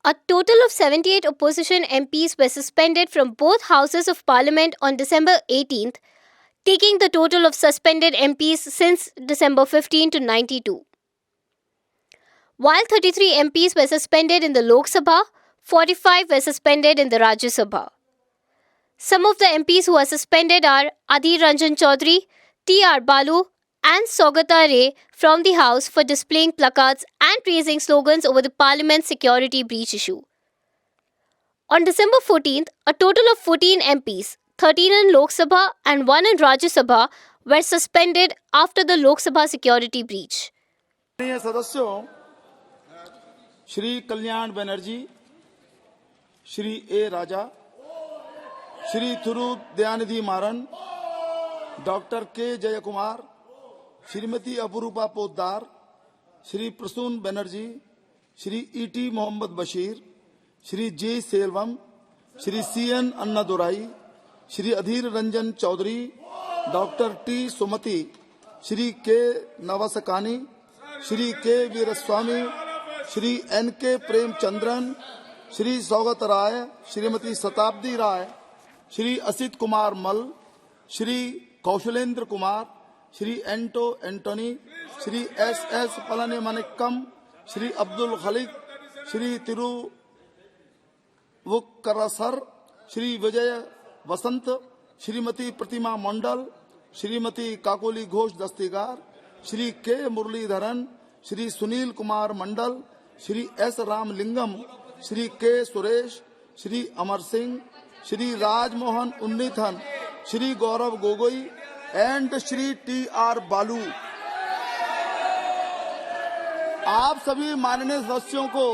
A total of 78 opposition MPs were suspended from both houses of parliament on December 18th, taking the total of suspended MPs since December 15 to 92. While 33 MPs were suspended in the Lok Sabha, 45 were suspended in the Rajya Sabha. Some of the MPs who are suspended are Adhir Ranjan Chaudhary, T.R. Balu and Saugata Ray from the House for displaying placards and raising slogans over the Parliament's security breach issue. On December 14th, a total of 14 MPs, 13 in Lok Sabha and 1 in Rajya Sabha, were suspended after the Lok Sabha security breach. सदस्यों श्री कल्याण बनर्जी, श्री ए राजा, Shri Thiru Dayanidhi Maran, doctor के Jaikumar, Shrimati अपुरूपा Poddar, Shri Prasoon Banerjee, Shri ET Mohammad Bashir, Shri जे Selvam, Shri CN Annadurai, Shri Adhir Ranjan Chaudhary, doctor T सुमति, श्री के नवसकानी, श्री के Veeraswami, Shri N के प्रेमचंद्रन, श्री सौगत राय, श्रीमती शताब्दी राय, श्री असित कुमार मल, Shri Kaushalendra Kumar, Shri एंटो Antony, Shri S S पलनीमनिक्कम, Shri Abdul Khaleeq, Shri तिरुवुक्करसर, Shri Vijay वसंत, श्रीमती प्रतिमा मंडल, श्रीमती काकोली घोष दस्तीगार, श्री के Muraleedharan, Shri Sunil Kumar Mandal, Shri S Ramalingam, Shri के Suresh, Shri Amar Singh, Shri Rajmohan Unnithan, Shri Gaurav Gogoi and Shri TR. बालू। आप सभी माननीय सदस्यों को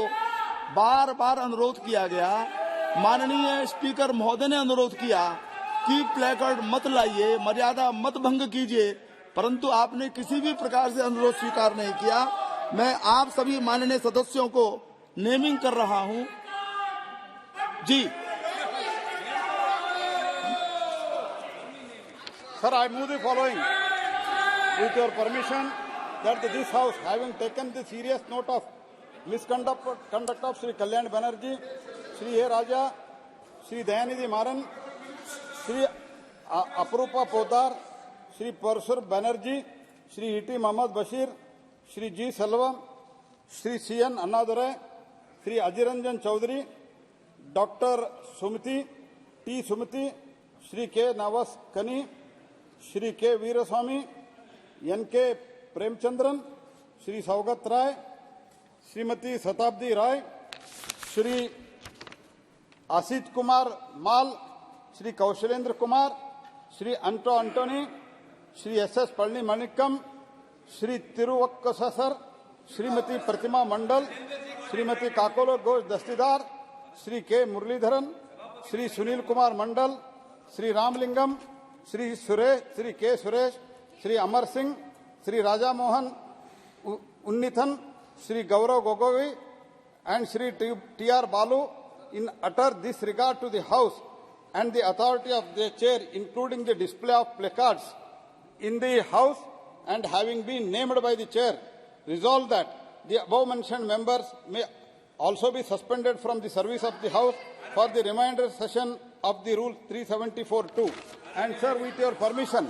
बार बार अनुरोध किया गया, माननीय स्पीकर महोदय ने अनुरोध किया कि प्लेकार्ड मत लाइए, मर्यादा मत भंग कीजिए, परंतु आपने किसी भी प्रकार से अनुरोध स्वीकार नहीं किया। मैं आप सभी माननीय सदस्यों को नेमिंग कर रहा हूं। जी Sir, I move the following. With your permission, that this House, having taken the serious note of misconduct of Sri Kalyan Banerjee, Sri A. Raja, Sri Dayanidhi Maran, Sri Apurupa Poddar, Sri Parshur Banerjee, Sri E.T. Mohammad Bashir, Sri G. Selvam, Sri C.N. Annadurai, Sri Ajiranjan Chaudhary, Dr. Sumiti, T. Sumiti, Sri K. Navas Kani, Shri K. Veeraswamy, N. K. Premchandran, Shri Saugat Rai, Srimati Satabdi Rai, Shri Asit Kumar Mal, Shri Kaushalendra Kumar, Shri Anto Antony, Shri S.S. Palni Manikkam, Shri Tiruvakkasasar, Srimati Pratima Mandal, Srimati Kakolo Ghosh Dastidar, Shri K. Muralidharan, Shri Sunil Kumar Mandal, Shri Ramlingam, Shri Suresh, Shri K. Suresh, Shri Amar Singh, Shri Raja Mohan Unnithan, Shri Gaurav Gogoi, and Shri T.R. Balu in utter disregard to the House and the authority of the Chair, including the display of placards in the House, and having been named by the Chair, resolve that the above-mentioned members may also be suspended from the service of the House for the remainder session of the Rule 374-2. And, sir, with your permission,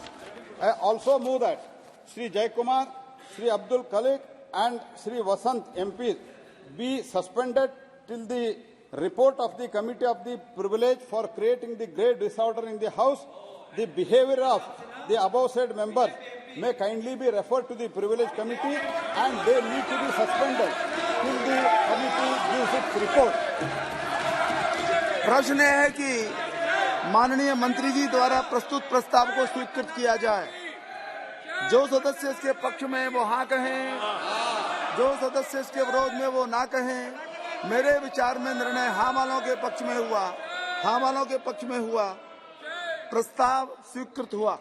I also move that Shri Jaykumar, Shri Abdul Khalik and Shri Vasant MP be suspended till the report of the Committee of the Privilege for creating the great disorder in the House. The behavior of the above said members may kindly be referred to the Privilege Committee and they need to be suspended till the committee gives its report. प्रश्न है कि माननीय मंत्री जी द्वारा प्रस्तुत प्रस्ताव को स्वीकृत किया जाए। जो सदस्य इसके पक्ष में वो हाँ कहें, जो सदस्य इसके विरोध में वो ना कहें। मेरे विचार में निर्णय हाँ वालों के पक्ष में हुआ, हाँ वालों के पक्ष में हुआ, प्रस्ताव स्वीकृत हुआ।